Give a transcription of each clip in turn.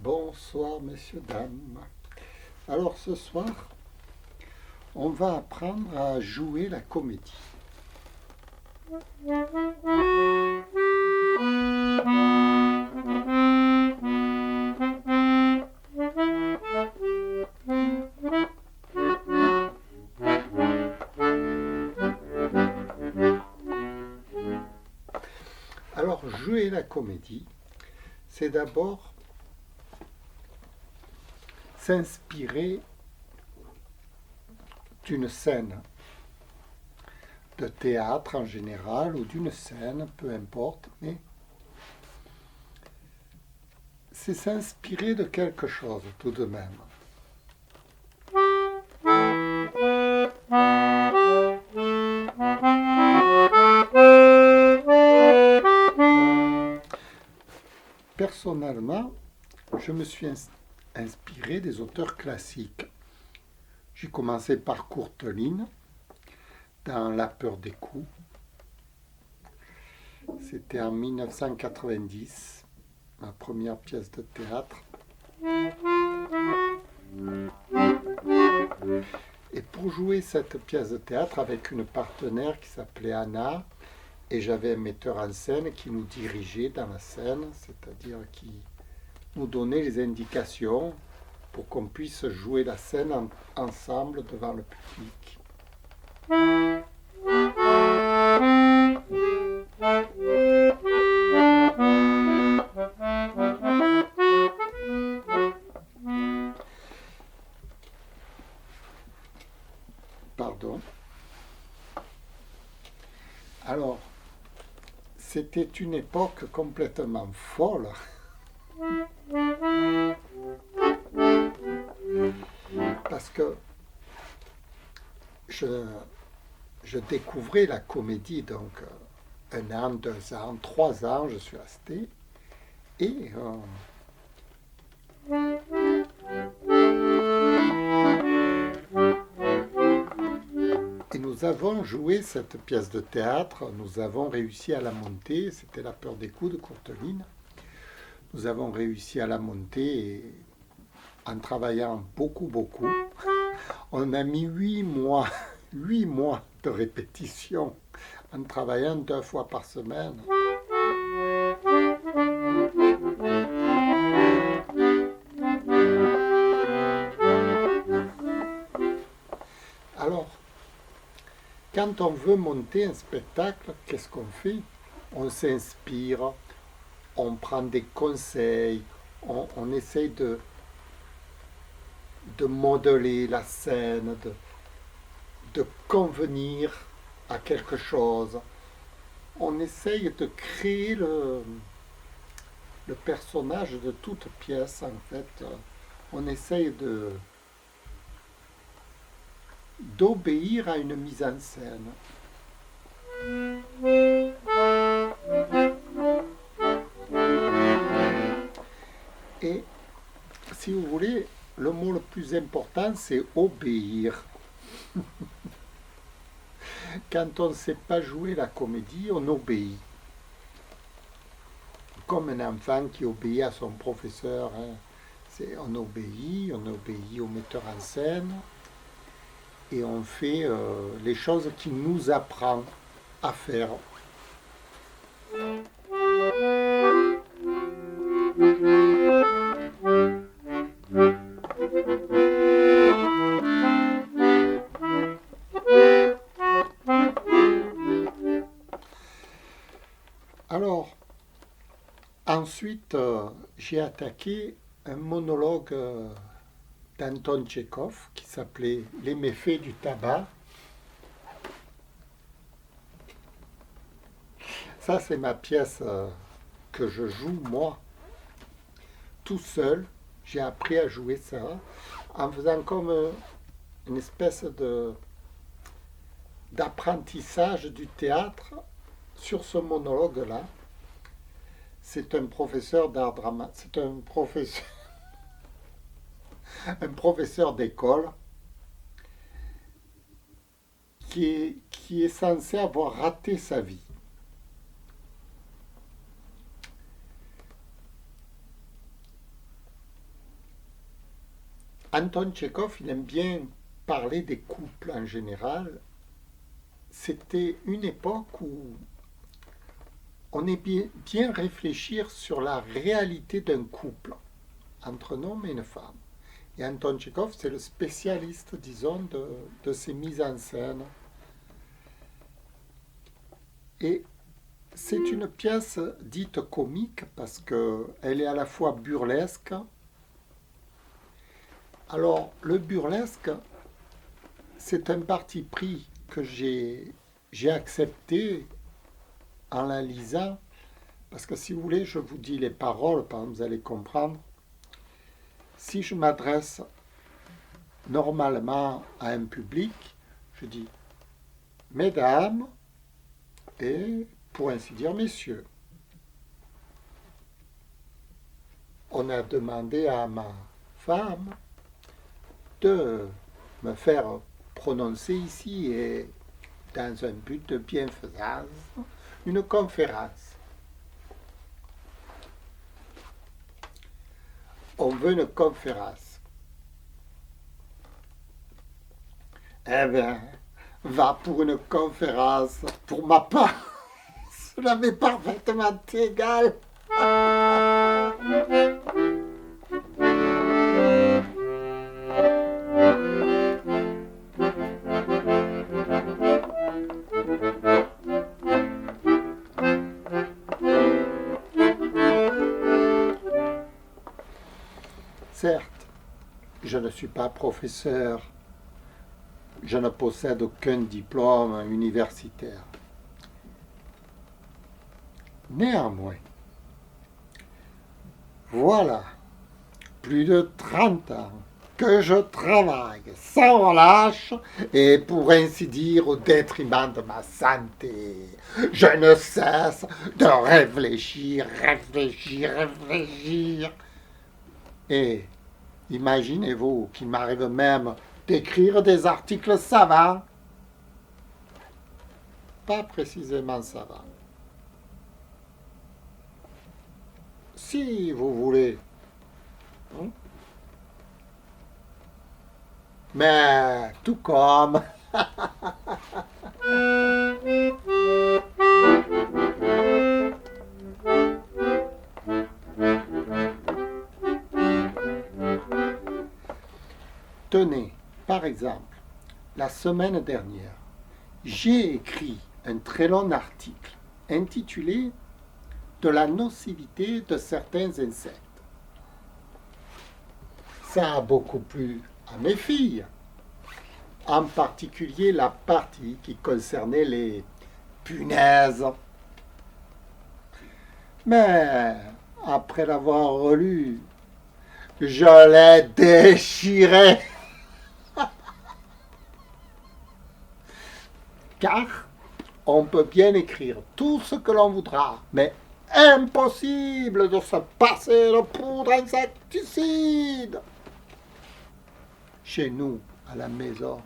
Bonsoir messieurs, dames. Alors ce soir, on va apprendre à jouer la comédie. Alors jouer la comédie, c'est d'abord s'inspirer d'une scène de théâtre en général ou d'une scène, peu importe, mais c'est s'inspirer de quelque chose tout de même. Personnellement, je me suis inspiré des auteurs classiques. J'ai commencé par Courteline, dans La peur des coups. C'était en 1990, ma première pièce de théâtre. Et pour jouer cette pièce de théâtre avec une partenaire qui s'appelait Anna, et j'avais un metteur en scène qui nous dirigeait dans la scène, c'est-à-dire qui nous donnait les indications pour qu'on puisse jouer la scène ensemble devant le public. Pardon. Alors, c'était une époque complètement folle. Parce que je découvrais la comédie, donc 1 an, 2 ans, 3 ans, je suis resté. Et nous avons joué cette pièce de théâtre, nous avons réussi à la monter, c'était La peur des coups de Courteline. Nous avons réussi à la monter en travaillant beaucoup. On a mis 8 mois de répétition en travaillant 2 fois par semaine. Alors, quand on veut monter un spectacle, qu'est-ce qu'on fait? On s'inspire, on prend des conseils, on essaye de modeler la scène, de convenir à quelque chose. On essaye de créer le personnage de toute pièce, en fait. On essaye d'obéir à une mise en scène. Et, si vous voulez, le mot le plus important, c'est obéir. Quand on ne sait pas jouer la comédie, on obéit. Comme un enfant qui obéit à son professeur. On obéit au metteur en scène. Et on fait les choses qu'il nous apprend à faire. Alors, ensuite, j'ai attaqué un monologue d'Anton Tchekhov qui s'appelait « Les méfaits du tabac ». Ça, c'est ma pièce que je joue, moi, tout seul. J'ai appris à jouer ça en faisant comme une espèce d'apprentissage du théâtre sur ce monologue-là. C'est un professeur d'art dramatique, c'est un professeur d'école qui est censé avoir raté sa vie. Anton Tchekhov, il aime bien parler des couples en général. C'était une époque où on est bien réfléchir sur la réalité d'un couple entre un homme et une femme. Et Anton Tchekhov, c'est le spécialiste, disons, de ces mises en scène. Et c'est une pièce dite comique parce qu'elle est à la fois burlesque. Alors, le burlesque, c'est un parti pris que j'ai accepté en la lisant, parce que si vous voulez, je vous dis les paroles, par exemple, vous allez comprendre. Si je m'adresse normalement à un public, je dis « Mesdames » et, pour ainsi dire, « Messieurs ». On a demandé à ma femme de me faire prononcer ici, et dans un but de bienfaisance, une conférence. On veut une conférence. Eh bien, va pour une conférence. Pour ma part, cela m'est parfaitement égal. Certes, je ne suis pas professeur, je ne possède aucun diplôme universitaire. Néanmoins, voilà plus de 30 ans que je travaille sans relâche et pour ainsi dire au détriment de ma santé. Je ne cesse de réfléchir. Et imaginez-vous qu'il m'arrive même d'écrire des articles savants. Pas précisément savants. Si vous voulez. Mais tout comme. Tenez, par exemple, la semaine dernière, j'ai écrit un très long article intitulé « De la nocivité de certains insectes ». Ça a beaucoup plu à mes filles, en particulier la partie qui concernait les punaises. Mais après l'avoir relu, je l'ai déchiré. Car on peut bien écrire tout ce que l'on voudra, mais impossible de se passer de poudre insecticide. Chez nous, à la maison,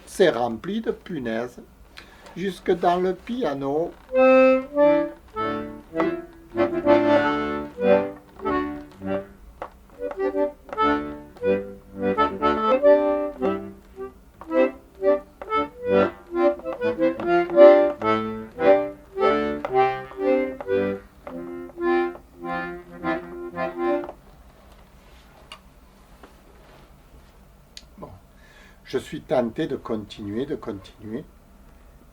c'est rempli de punaises, jusque dans le piano. Je suis tenté de continuer,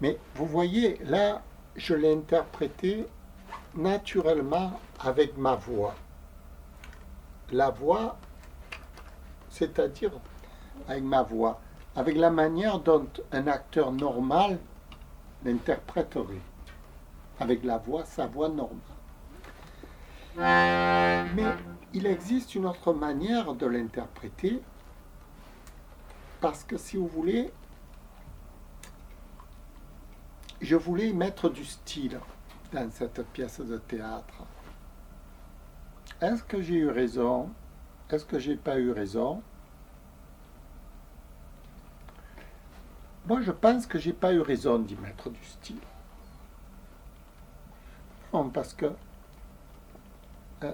mais vous voyez, là, je l'ai interprété naturellement avec ma voix. La voix, c'est-à-dire avec ma voix, avec la manière dont un acteur normal l'interpréterait, avec la voix, sa voix normale. Mais il existe une autre manière de l'interpréter, parce que si vous voulez, je voulais y mettre du style dans cette pièce de théâtre. Est-ce que j'ai eu raison? Est-ce que j'ai pas eu raison? Moi, je pense que j'ai pas eu raison d'y mettre du style. Non, parce que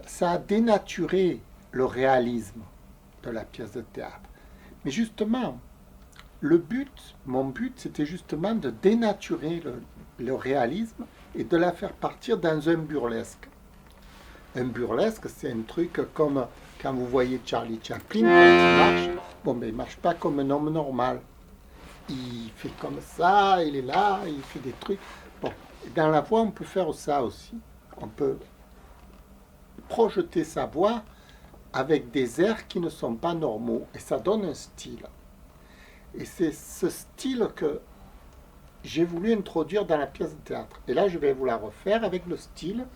ça a dénaturé le réalisme de la pièce de théâtre. Mais justement, mon but, c'était justement de dénaturer le réalisme et de la faire partir dans un burlesque. Un burlesque, c'est un truc comme quand vous voyez Charlie Chaplin, quand il marche, bon, ben, il ne marche pas comme un homme normal. Il fait comme ça, il est là, il fait des trucs. Bon, dans la voix, on peut faire ça aussi. On peut projeter sa voix avec des airs qui ne sont pas normaux. Et ça donne un style. Et c'est ce style que j'ai voulu introduire dans la pièce de théâtre. Et là, je vais vous la refaire avec le style.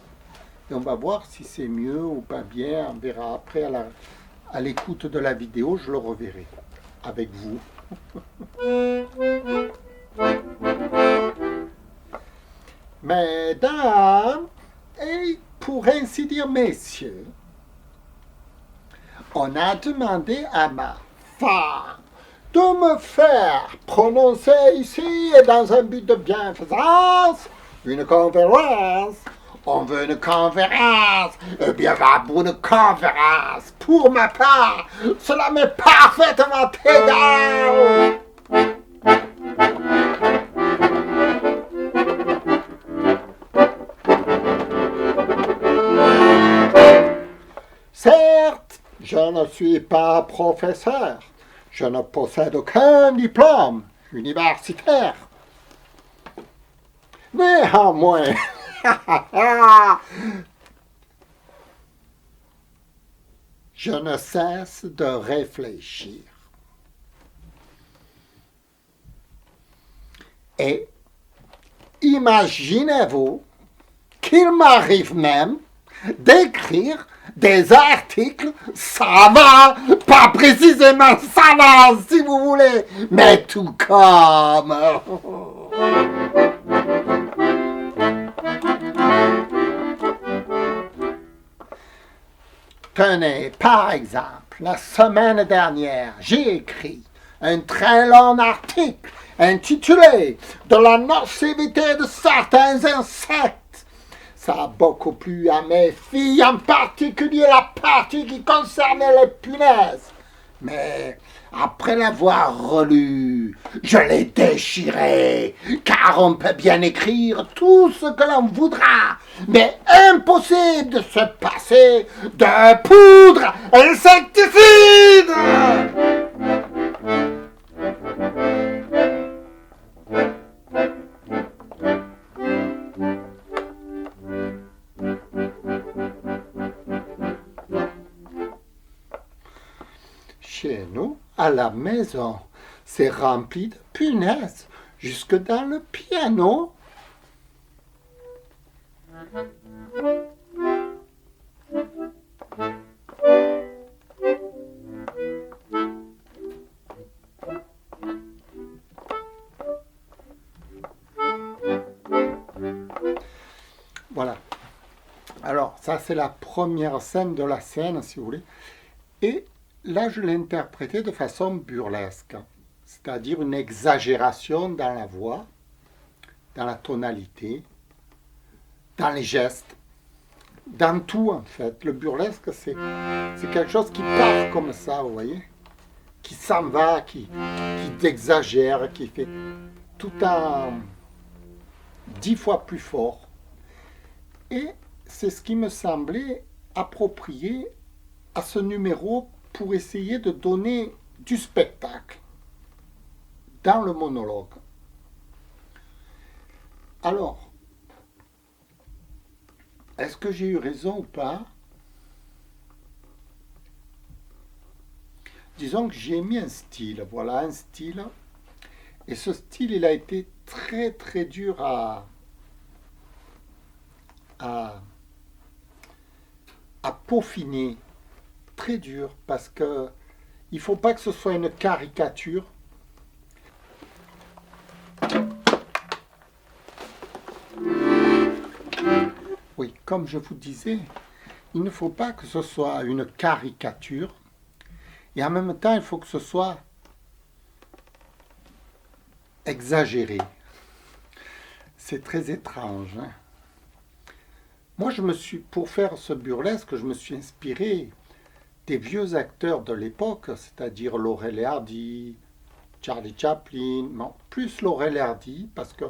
Et on va voir si c'est mieux ou pas bien. On verra après à l'écoute de la vidéo, je le reverrai avec vous. Mesdames, et pour ainsi dire messieurs, on a demandé à ma femme de me faire prononcer ici, et dans un but de bienfaisance, une conférence. On veut une conférence. Eh bien, va pour une conférence. Pour ma part, cela m'est parfaitement égal. Certes, je ne suis pas professeur. Je ne possède aucun diplôme universitaire. Néanmoins, je ne cesse de réfléchir. Et imaginez-vous qu'il m'arrive même d'écrire des articles savants, pas précisément savants si vous voulez, mais tout comme... Tenez, par exemple, la semaine dernière, j'ai écrit un très long article intitulé « De la nocivité de certains insectes ». Ça a beaucoup plu à mes filles, en particulier la partie qui concernait les punaises. Mais après l'avoir relu, je l'ai déchiré, car on peut bien écrire tout ce que l'on voudra, mais impossible de se passer de poudre insecticide. Chez nous, à la maison, c'est rempli de punaises, jusque dans le piano. Voilà. Alors, ça, c'est la première scène de la scène, si vous voulez. Et là, je l'ai interprété de façon burlesque, c'est-à-dire une exagération dans la voix, dans la tonalité, dans les gestes, dans tout en fait. Le burlesque, c'est quelque chose qui part comme ça, vous voyez, qui s'en va, qui exagère, qui fait tout en 10 fois plus fort. Et c'est ce qui me semblait approprié à ce numéro pour essayer de donner du spectacle dans le monologue. Alors, est-ce que j'ai eu raison ou pas? Disons que j'ai mis un style, voilà un style, et ce style, il a été très très dur à peaufiner, très dur, parce que il ne faut pas que ce soit une caricature. comme je vous disais, il ne faut pas que ce soit une caricature, et en même temps, il faut que ce soit exagéré. C'est très étrange. Hein. Moi, pour faire ce burlesque, je me suis inspiré des vieux acteurs de l'époque, c'est-à-dire Laurel et Hardy, Charlie Chaplin, bon, plus Laurel et Hardy, parce que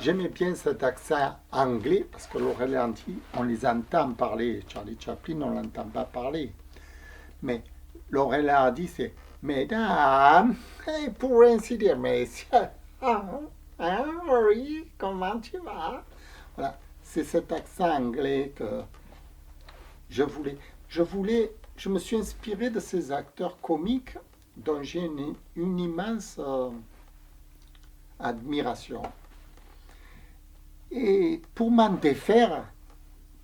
j'aimais bien cet accent anglais, parce que Laurel et Hardy, on les entend parler, Charlie Chaplin, on ne l'entend pas parler. Mais Laurel et Hardy, c'est Mesdames, et pour ainsi dire, messieurs, oui, comment tu vas? Voilà, c'est cet accent anglais que je voulais. Je me suis inspiré de ces acteurs comiques dont j'ai une immense admiration. Et pour m'en défaire,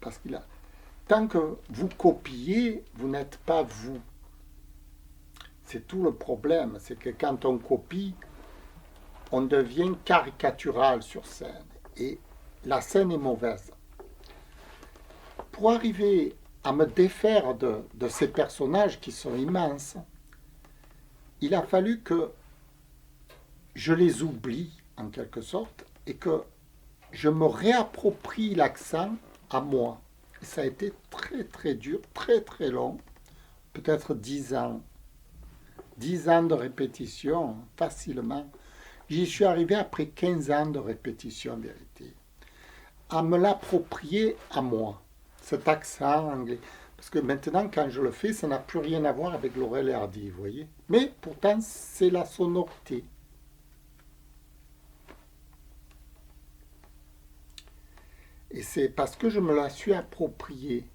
parce que tant que vous copiez, vous n'êtes pas vous. C'est tout le problème, c'est que quand on copie, on devient caricatural sur scène. Et la scène est mauvaise. Pour arriver à me défaire de ces personnages qui sont immenses, il a fallu que je les oublie en quelque sorte et que je me réapproprie l'accent à moi. Et ça a été très très dur, très très long, peut-être 10 ans. 10 ans de répétition, facilement. J'y suis arrivé après 15 ans de répétition en vérité. À me l'approprier à moi, cet accent anglais. Parce que maintenant, quand je le fais, ça n'a plus rien à voir avec Laurel et Hardy, vous voyez. Mais pourtant, c'est la sonorité. Et c'est parce que je me la suis appropriée.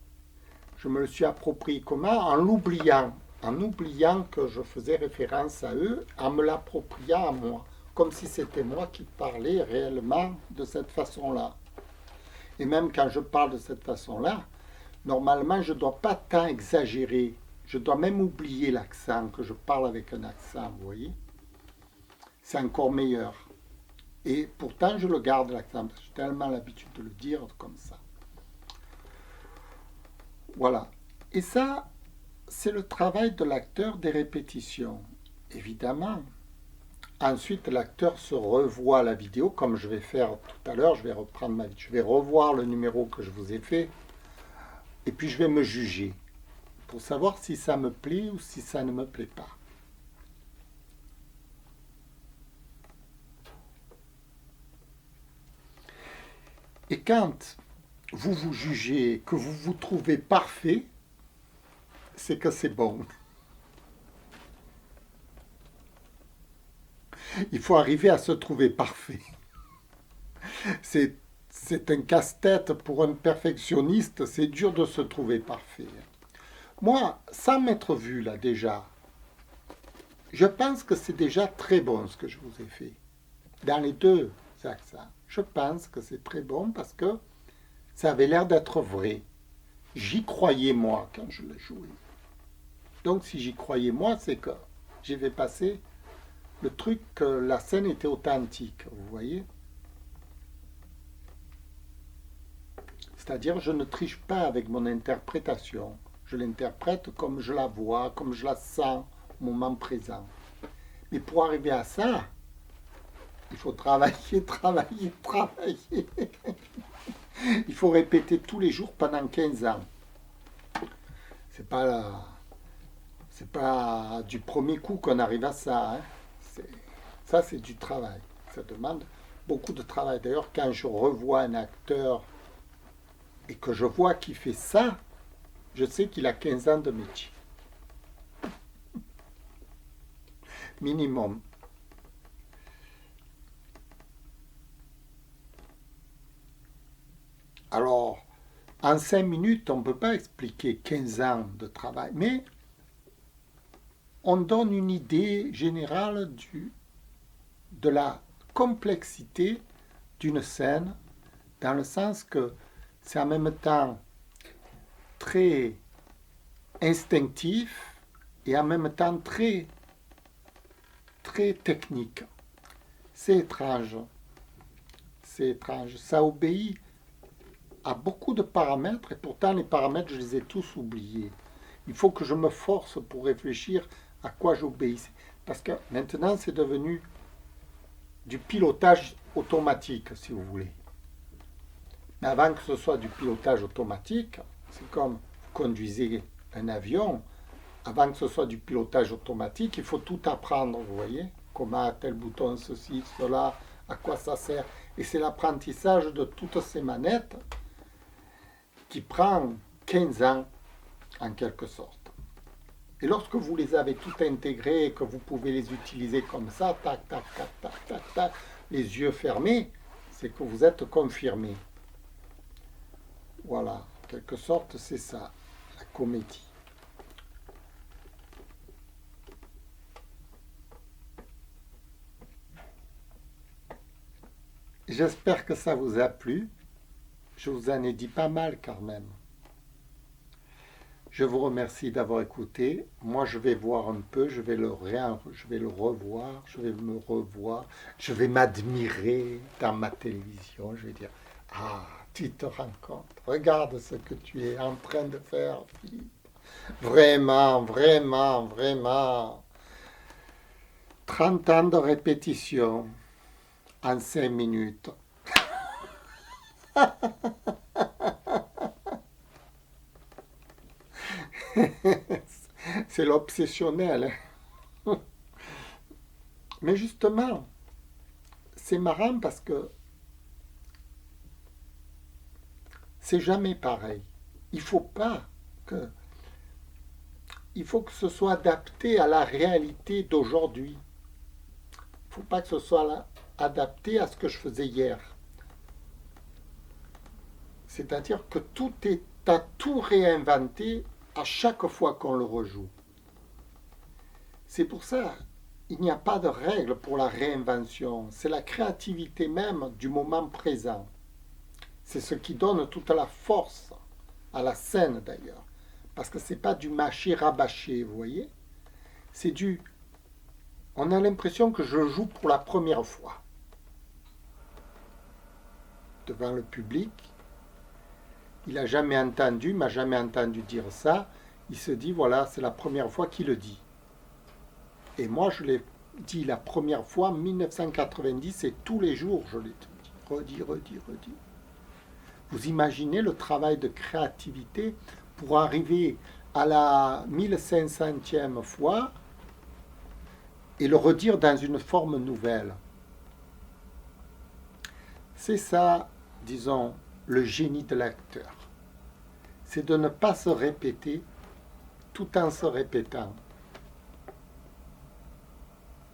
Je me le suis approprié comment? En l'oubliant. En oubliant que je faisais référence à eux, en me l'appropriant à moi. Comme si c'était moi qui parlais réellement de cette façon-là. Et même quand je parle de cette façon-là, normalement, je ne dois pas tant exagérer. Je dois même oublier l'accent, que je parle avec un accent, vous voyez. C'est encore meilleur. Et pourtant, je le garde l'accent, parce que j'ai tellement l'habitude de le dire comme ça. Voilà. Et ça, c'est le travail de l'acteur des répétitions, évidemment. Ensuite, l'acteur se revoit la vidéo, comme je vais faire tout à l'heure. Je vais revoir le numéro que je vous ai fait, et puis je vais me juger, pour savoir si ça me plaît ou si ça ne me plaît pas. Et quand vous vous jugez, que vous vous trouvez parfait, c'est que c'est bon. Il faut arriver à se trouver parfait. C'est un casse-tête pour un perfectionniste, c'est dur de se trouver parfait. Moi, sans m'être vu là déjà, je pense que c'est déjà très bon ce que je vous ai fait. Dans les deux accents. Je pense que c'est très bon parce que ça avait l'air d'être vrai. J'y croyais moi quand je l'ai joué. Donc si j'y croyais moi, c'est que j'ai fait passer le truc que la scène était authentique, vous voyez. C'est-à-dire je ne triche pas avec mon interprétation. Je l'interprète comme je la vois, comme je la sens au moment présent. Mais pour arriver à ça, il faut travailler, travailler, travailler. Il faut répéter tous les jours pendant 15 ans. C'est pas du premier coup qu'on arrive à ça. Hein. Ça, c'est du travail. Ça demande beaucoup de travail. D'ailleurs, quand je revois un acteur et que je vois qu'il fait ça, je sais qu'il a 15 ans de métier. Minimum. Alors, en 5 minutes, on ne peut pas expliquer 15 ans de travail, mais on donne une idée générale de la complexité d'une scène, dans le sens que c'est en même temps très instinctif et en même temps très, très technique. C'est étrange. C'est étrange. Ça obéit a beaucoup de paramètres et pourtant les paramètres, je les ai tous oubliés. Il faut que je me force pour réfléchir à quoi j'obéis. Parce que maintenant, c'est devenu du pilotage automatique, si vous voulez. Mais avant que ce soit du pilotage automatique, c'est comme vous conduisez un avion. Avant que ce soit du pilotage automatique, il faut tout apprendre, vous voyez. Comment tel bouton, ceci, cela, à quoi ça sert. Et c'est l'apprentissage de toutes ces manettes qui prend 15 ans, en quelque sorte. Et lorsque vous les avez toutes intégrées et que vous pouvez les utiliser comme ça, tac, tac, tac, tac, tac, tac, les yeux fermés, c'est que vous êtes confirmé. Voilà, en quelque sorte, c'est ça, la comédie. J'espère que ça vous a plu. Je vous en ai dit pas mal quand même. Je vous remercie d'avoir écouté. Moi, je vais voir un peu, je vais le revoir, je vais me revoir, je vais m'admirer dans ma télévision. Je vais dire, ah, tu te rends compte, regarde ce que tu es en train de faire, Philippe. Vraiment, vraiment, vraiment. 30 ans de répétition en 5 minutes. C'est l'obsessionnel. Mais justement, c'est marrant parce que c'est jamais pareil. Il faut pas que il faut que ce soit adapté à la réalité d'aujourd'hui. Il ne faut pas que ce soit adapté à ce que je faisais hier. C'est-à-dire que tout est à tout réinventer à chaque fois qu'on le rejoue. C'est pour ça il n'y a pas de règle pour la réinvention. C'est la créativité même du moment présent. C'est ce qui donne toute la force à la scène d'ailleurs. Parce que ce n'est pas du mâcher-rabâcher, vous voyez. C'est du... On a l'impression que je joue pour la première fois. Devant le public. Il n'a jamais entendu, m'a jamais entendu dire ça. Il se dit, voilà, c'est la première fois qu'il le dit. Et moi, je l'ai dit la première fois en 1990 et tous les jours, je l'ai dit. Redit, redit, redit. Vous imaginez le travail de créativité pour arriver à la 1500e fois et le redire dans une forme nouvelle. C'est ça, disons, le génie de l'acteur. C'est de ne pas se répéter tout en se répétant.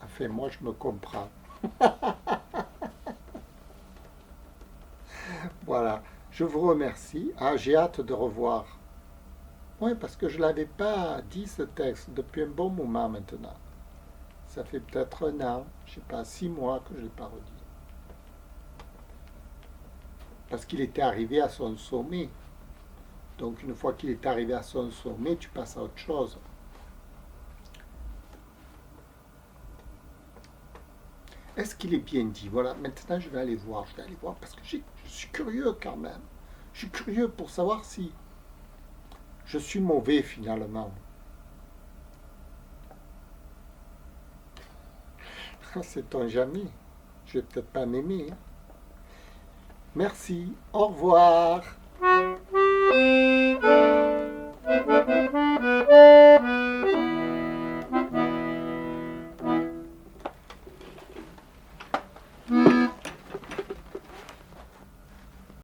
Enfin, moi, je me comprends. Voilà, je vous remercie. Ah, j'ai hâte de revoir. Oui, parce que je ne l'avais pas dit ce texte depuis un bon moment maintenant. Ça fait peut-être 1 an, je ne sais pas, 6 mois que je ne l'ai pas redit. Parce qu'il était arrivé à son sommet. Donc une fois qu'il est arrivé à son sommet, tu passes à autre chose. Est-ce qu'il est bien dit? Voilà, maintenant je vais aller voir, parce que je suis curieux quand même. Je suis curieux pour savoir si je suis mauvais finalement. Sait-on jamais? Je vais peut-être pas m'aimer. Hein. Merci, au revoir.